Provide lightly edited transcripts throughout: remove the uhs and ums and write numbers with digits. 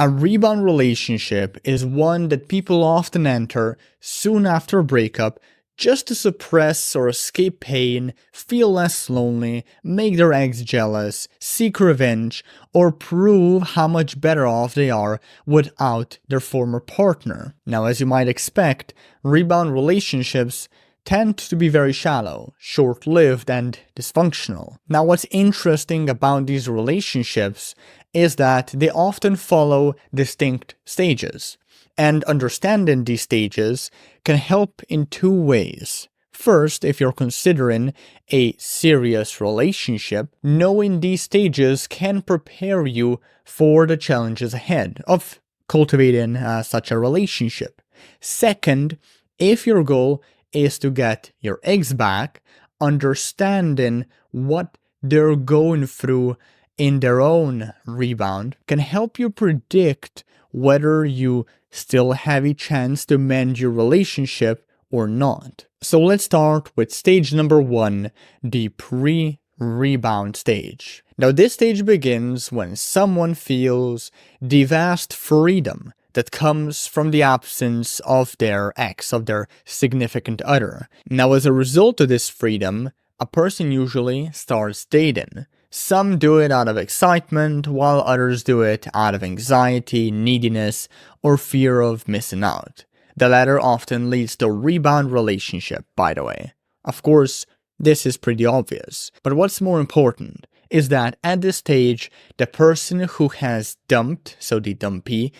A rebound relationship is one that people often enter soon after a breakup just to suppress or escape pain, feel less lonely, make their ex jealous, seek revenge, or prove how much better off they are without their former partner. Now, as you might expect, rebound relationships tend to be very shallow, short-lived, and dysfunctional. Now, what's interesting about these relationships is that they often follow distinct stages. And understanding these stages can help in two ways. First, if you're considering a serious relationship, knowing these stages can prepare you for the challenges ahead of cultivating such a relationship. Second, if your goal is to get your ex back, understanding what they're going through in their own rebound can help you predict whether you still have a chance to mend your relationship or not. So let's start with stage number 1, the pre-rebound stage. Now this stage begins when someone feels the vast freedom that comes from the absence of their ex, of their significant other. Now as a result of this freedom, a person usually starts dating. Some do it out of excitement, while others do it out of anxiety, neediness, or fear of missing out. The latter often leads to a rebound relationship, by the way. Of course, this is pretty obvious, but what's more important is that at this stage, the person who has dumped, so the dumpee,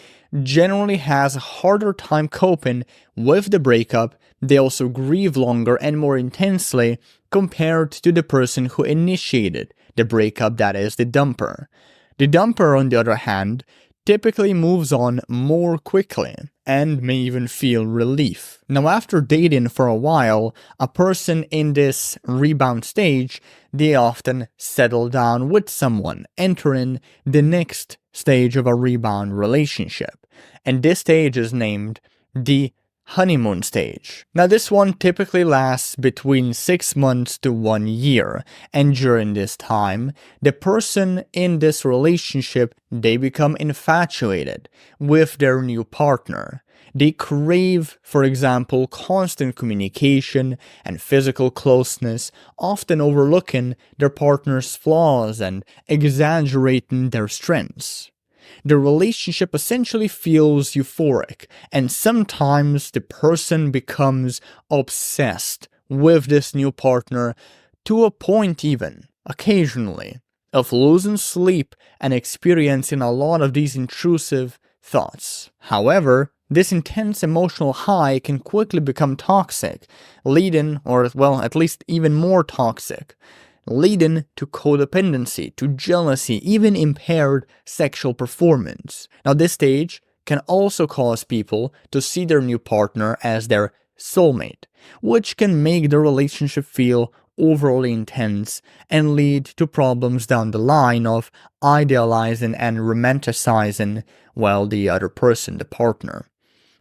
generally has a harder time coping with the breakup. They also grieve longer and more intensely compared to the person who initiated the breakup, that is, the dumper. The dumper, on the other hand, typically moves on more quickly and may even feel relief. Now, after dating for a while, a person in this rebound stage, they often settle down with someone, entering the next stage of a rebound relationship. And this stage is named the honeymoon stage. Now this one typically lasts between 6 months to 1 year, and during this time, the person in this relationship, they become infatuated with their new partner. They crave, for example, constant communication and physical closeness, often overlooking their partner's flaws and exaggerating their strengths. The relationship essentially feels euphoric, and sometimes the person becomes obsessed with this new partner to a point even, occasionally, of losing sleep and experiencing a lot of these intrusive thoughts. However, this intense emotional high can quickly become toxic, leading, or well, at least even more toxic, leading to codependency, to jealousy, even impaired sexual performance. Now this stage can also cause people to see their new partner as their soulmate, which can make the relationship feel overly intense and lead to problems down the line of idealizing and romanticizing, well, the other person, the partner.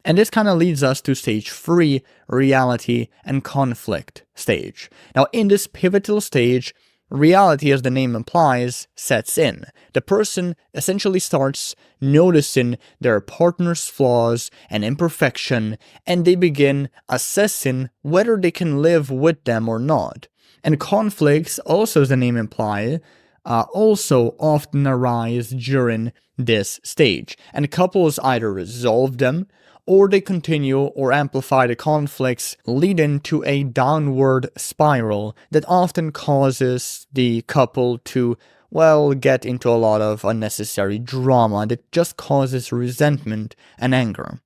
And this kind of leads us to stage 3, reality and conflict stage. Now, in this pivotal stage, reality, as the name implies, sets in. The person essentially starts noticing their partner's flaws and imperfection, and they begin assessing whether they can live with them or not. And conflicts, also as the name implies, also often arise during this stage, and couples either resolve them or they continue or amplify the conflicts, leading to a downward spiral that often causes the couple to, well, get into a lot of unnecessary drama that just causes resentment and anger.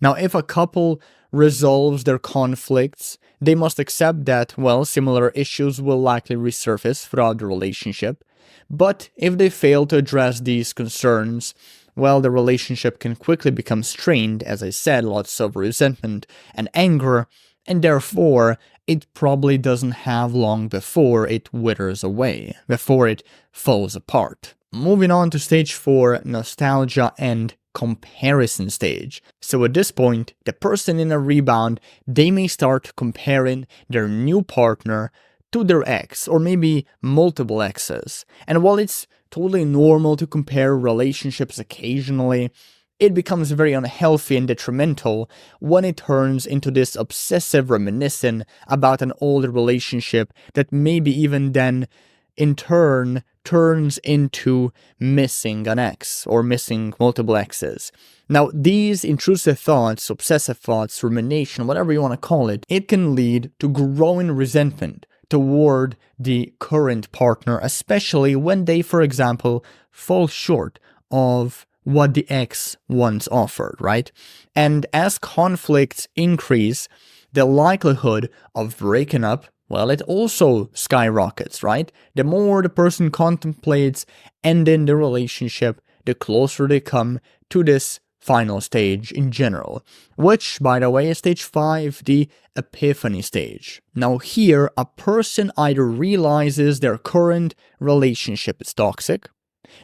Now, if a couple resolves their conflicts, they must accept that, well, similar issues will likely resurface throughout the relationship. But if they fail to address these concerns, well, the relationship can quickly become strained, as I said, lots of resentment and anger, and therefore it probably doesn't have long before it withers away, before it falls apart. Moving on to stage 4, nostalgia and comparison stage. So at this point, the person in a rebound, they may start comparing their new partner to their ex, or maybe multiple exes. And while it's totally normal to compare relationships occasionally. It becomes very unhealthy and detrimental when it turns into this obsessive reminiscing about an older relationship that maybe even then, in turn, turns into missing an ex or missing multiple exes. Now, these intrusive thoughts, obsessive thoughts, rumination, whatever you want to call it, it can lead to growing resentment toward the current partner, especially when they, for example, fall short of what the ex once offered, right? And as conflicts increase, the likelihood of breaking up, well, it also skyrockets, right? The more the person contemplates ending the relationship, the closer they come to this final stage in general, which, by the way, is stage 5, the epiphany stage. Now here, a person either realizes their current relationship is toxic,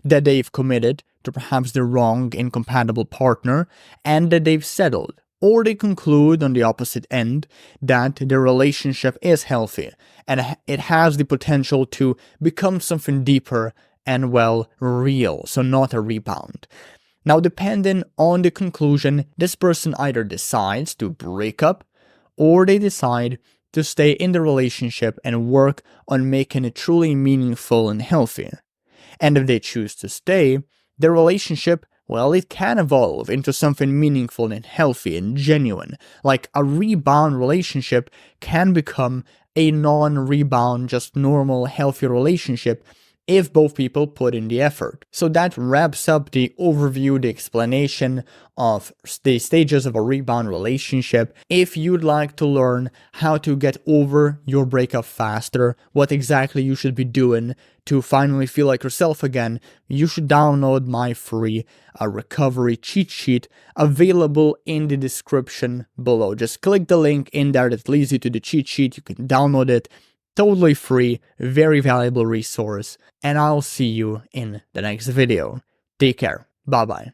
that they've committed to perhaps the wrong, incompatible partner, and that they've settled. Or they conclude on the opposite end that their relationship is healthy and it has the potential to become something deeper and, well, real, so not a rebound. Now, depending on the conclusion, this person either decides to break up or they decide to stay in the relationship and work on making it truly meaningful and healthy. And if they choose to stay, the relationship, well, it can evolve into something meaningful and healthy and genuine. Like a rebound relationship can become a non-rebound, just normal, healthy relationship if both people put in the effort. So that wraps up the overview, the explanation of the stages of a rebound relationship. If you'd like to learn how to get over your breakup faster, what exactly you should be doing to finally feel like yourself again, you should download my free recovery cheat sheet available in the description below. Just click the link in there that leads you to the cheat sheet. You can download it. Totally free, very valuable resource, and I'll see you in the next video. Take care. Bye bye.